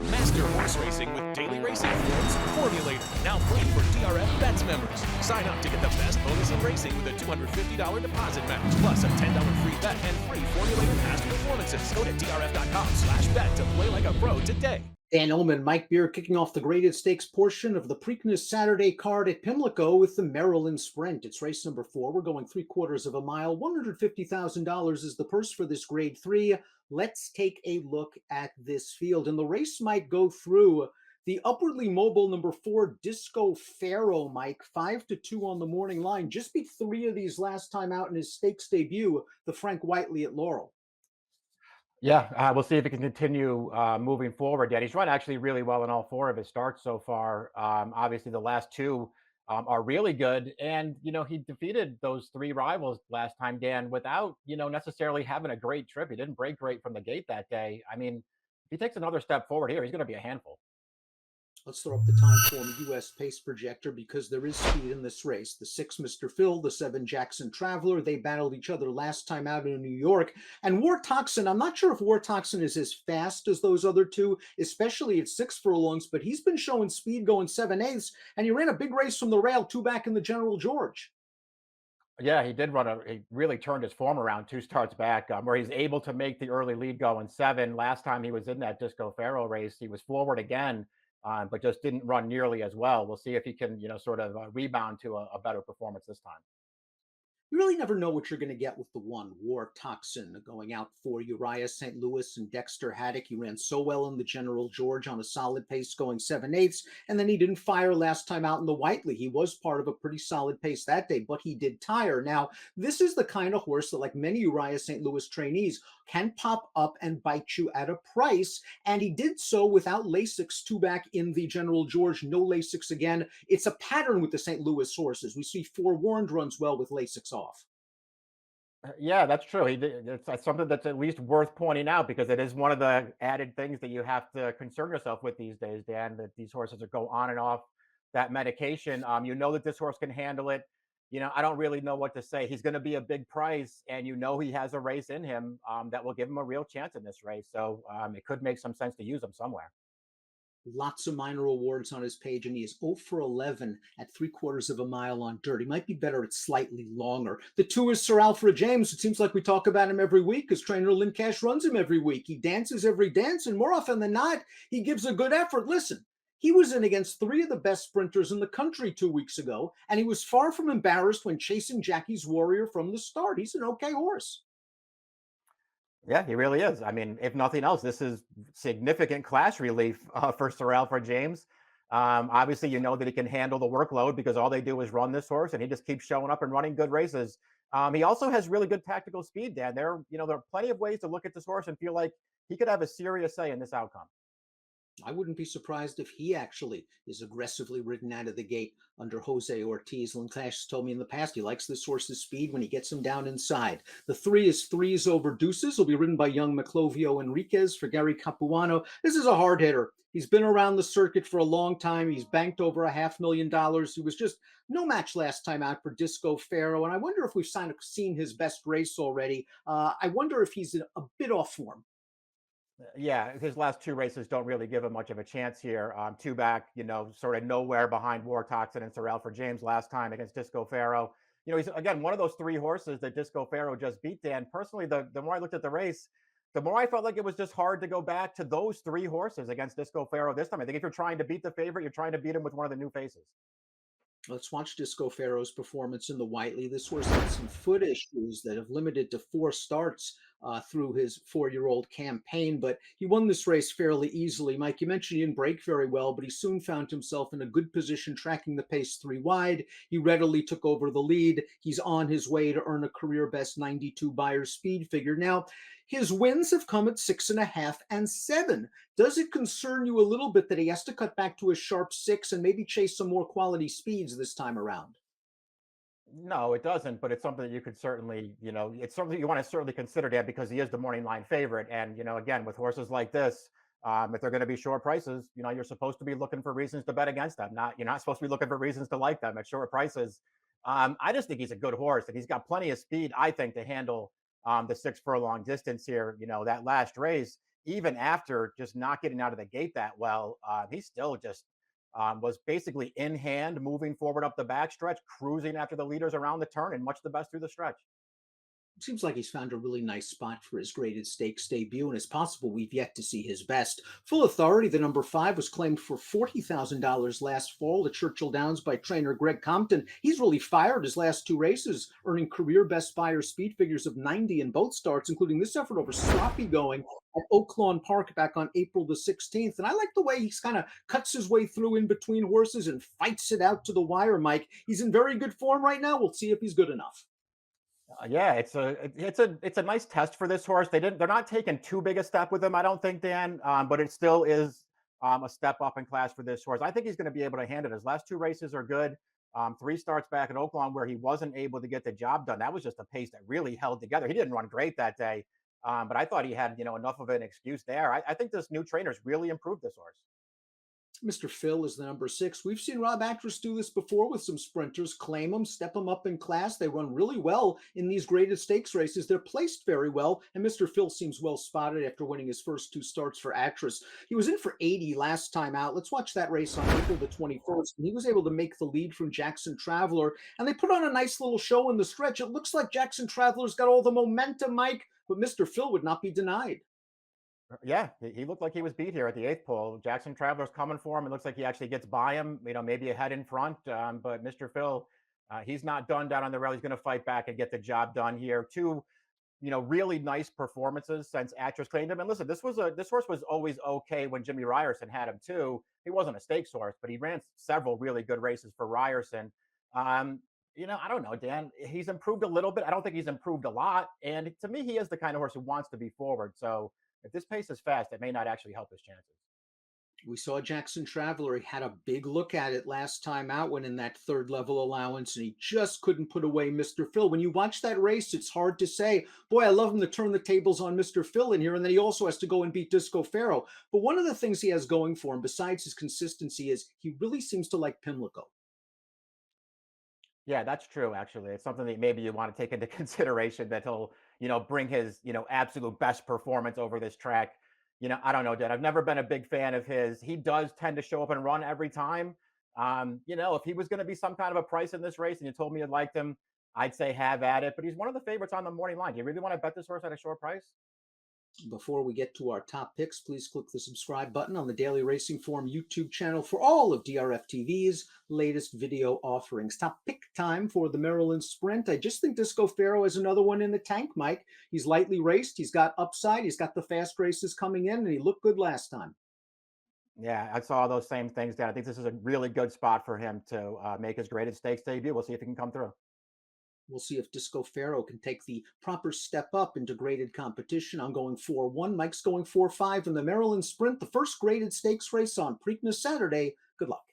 Master horse racing with daily racing forms Formulator, now free for DRF Bets members. Sign up to get the best bonus in racing with a $250 deposit match, plus a $10 free bet and free Formulator past performances. Go to drf.com/bet to play like a pro today. Dan Illman, Mike Beer kicking off the graded stakes portion of the Preakness Saturday card at Pimlico with the Maryland Sprint. It's race number 4. We're going 3/4 of a mile. $150,000 is the purse for this grade 3. Let's take a look at this field. And the race might go through the upwardly mobile number 4 Disco Pharaoh, Mike, 5-2 on the morning line. Just beat 3 of these last time out in his stakes debut, the Frank Whiteley at Laurel. Yeah, we'll see if he can continue moving forward. Yeah, he's run actually really well in all 4 of his starts so far. Obviously, the last 2 are really good, and he defeated those 3 rivals last time, Dan, without necessarily having a great trip. He didn't break great from the gate that day. I mean, if he takes another step forward here, he's going to be a handful. Let's throw up the time form US pace projector because there is speed in this race. The 6 Mr. Phil, the 7 Jackson Traveler, they battled each other last time out in New York. And War Toxin, I'm not sure if War Toxin is as fast as those other 2, especially at 6 furlongs, but he's been showing speed going 7/8, and he ran a big race from the rail 2 back in the General George. Yeah, he did he really turned his form around 2 starts back, where he's able to make the early lead go in 7. Last time he was in that Disco Pharaoh race, he was forward again, but just didn't run nearly as well. We'll see if he can, sort of rebound to a better performance this time. You really never know what you're going to get with the 1 War Toxin going out for Uriah St. Louis and Dexter Haddock. He ran so well in the General George on a solid pace going 7/8, and then he didn't fire last time out in the Whiteley. He was part of a pretty solid pace that day, but he did tire. Now, this is the kind of horse that, like many Uriah St. Louis trainees, can pop up and bite you at a price, and he did so without Lasix 2 back in the General George. No Lasix again. It's a pattern with the St. Louis horses. We see Forewarned runs well with Lasix off. Yeah, that's true. He did. It's something that's at least worth pointing out because it is one of the added things that you have to concern yourself with these days, Dan. That these horses are go on and off that medication. You know that this horse can handle it. I don't really know what to say. He's going to be a big price, and he has a race in him that will give him a real chance in this race. So it could make some sense to use him somewhere. Lots of minor awards on his page, and he is 0 for 11 at 3/4 of a mile on dirt. He might be better at slightly longer. The 2 is Sir Alfred James. It seems like we talk about him every week because trainer Lynn Cash runs him every week. He dances every dance, and more often than not, he gives a good effort. Listen, he was in against 3 of the best sprinters in the country 2 weeks ago, and he was far from embarrassed when chasing Jackie's Warrior from the start. He's an okay horse. Yeah, he really is. I mean, if nothing else, this is significant class relief for Sir Alfred James. Obviously, you know that he can handle the workload because all they do is run this horse, and he just keeps showing up and running good races. He also has really good tactical speed, Dan. There are plenty of ways to look at this horse and feel like he could have a serious say in this outcome. I wouldn't be surprised if he actually is aggressively ridden out of the gate under Jose Ortiz. Clash has told me in the past he likes this horse's speed when he gets him down inside. The 3 is Threes Over Deuces. Will be ridden by young Maclovio Enriquez for Gary Capuano. This is a hard hitter. He's been around the circuit for a long time. He's banked over $500,000. He was just no match last time out for Disco Pharaoh. And I wonder if we've seen his best race already. I wonder if he's a bit off form. Yeah, his last 2 races don't really give him much of a chance here. 2 back, sort of nowhere behind War Toxin and Sir Alfred James last time against Disco Pharaoh. He's again one of those 3 horses that Disco Pharaoh just beat. Dan, personally, the more I looked at the race, the more I felt like it was just hard to go back to those 3 horses against Disco Pharaoh this time. I think if you're trying to beat the favorite, you're trying to beat him with one of the new faces. Let's watch Disco Pharaoh's performance in the Whiteley. This horse had some foot issues that have limited to 4 starts through his 4-year-old campaign, but he won this race fairly easily. Mike, you mentioned he didn't break very well, but he soon found himself in a good position, tracking the pace 3 wide. He readily took over the lead. He's on his way to earn a career best 92 Beyer speed figure. Now, his wins have come at 6.5 and 7. Does it concern you a little bit that he has to cut back to a sharp 6 and maybe chase some more quality speeds this time around? No, it doesn't, but it's something that you could certainly, it's something you want to certainly consider, Dan, because he is the morning line favorite. And, again, with horses like this, if they're going to be short prices, you're supposed to be looking for reasons to bet against them. You're not supposed to be looking for reasons to like them at short prices. I just think he's a good horse, and he's got plenty of speed, I think, to handle the 6 furlong distance here. That last race, even after just not getting out of the gate that well, he still just was basically in hand, moving forward up the backstretch, cruising after the leaders around the turn, and much the best through the stretch. Seems like he's found a really nice spot for his graded stakes debut, and it's possible we've yet to see his best. Full Authority, the number 5, was claimed for $40,000 last fall at Churchill Downs by trainer Greg Compton. He's really fired his last 2 races, earning career best Buyer speed figures of 90 in both starts, including this effort over Sloppy Going at Oaklawn Park back on April the 16th. And I like the way he's kind of cuts his way through in between horses and fights it out to the wire, Mike. He's in very good form right now. We'll see if he's good enough. Yeah, it's a nice test for this horse. They're not taking too big a step with him, I don't think, Dan. But it still is a step up in class for this horse. I think he's going to be able to hand it. His last 2 races are good. 3 starts back at Oaklawn where he wasn't able to get the job done. That was just a pace that really held together. He didn't run great that day, but I thought he had enough of an excuse there. I think this new trainer's really improved this horse. Mr. Phil is the number 6. We've seen Rob Actress do this before with some sprinters, claim them, step them up in class. They run really well in these graded stakes races. They're placed very well, and Mr. Phil seems well spotted after winning his first 2 starts for Actress. He was in for 80 last time out. Let's watch that race on April the 21st, and he was able to make the lead from Jackson Traveler, and they put on a nice little show in the stretch. It looks like Jackson Traveler's got all the momentum, Mike, but Mr. Phil would not be denied. Yeah, he looked like he was beat here at the 8th pole. Jackson Traveler's coming for him. It looks like he actually gets by him, maybe a head in front. But Mr. Phil, he's not done down on the rail. He's going to fight back and get the job done here. 2, really nice performances since Actress claimed him. And listen, this horse was always okay when Jimmy Ryerson had him too. He wasn't a stakes horse, but he ran several really good races for Ryerson. I don't know, Dan. He's improved a little bit. I don't think he's improved a lot. And to me, he is the kind of horse who wants to be forward. So if this pace is fast, it may not actually help his chances. We saw Jackson Traveler. He had a big look at it last time out when in that 3rd level allowance, and he just couldn't put away Mr. Phil. When you watch that race, it's hard to say, boy, I love him to turn the tables on Mr. Phil in here, and then he also has to go and beat Disco Pharaoh. But one of the things he has going for him, besides his consistency, is he really seems to like Pimlico. Yeah, that's true. Actually, it's something that maybe you want to take into consideration that he'll, bring his, absolute best performance over this track. I don't know, Dan. I've never been a big fan of his. He does tend to show up and run every time. If he was going to be some kind of a price in this race, and you told me you liked him, I'd say have at it. But he's one of the favorites on the morning line. Do you really want to bet this horse at a short price? Before we get to our top picks, please click the subscribe button on the Daily Racing Form YouTube channel for all of DRFTV's latest video offerings. Top pick time for the Maryland Sprint. I just think Disco Pharaoh is another one in the tank, Mike. He's lightly raced. He's got upside. He's got the fast races coming in, and he looked good last time. Yeah, I saw those same things, Dan. I think this is a really good spot for him to make his graded stakes debut. We'll see if he can come through. We'll see if Disco Pharaoh can take the proper step up into graded competition. I'm going 4-1. Mike's going 4-5 in the Maryland Sprint, the first graded stakes race on Preakness Saturday. Good luck.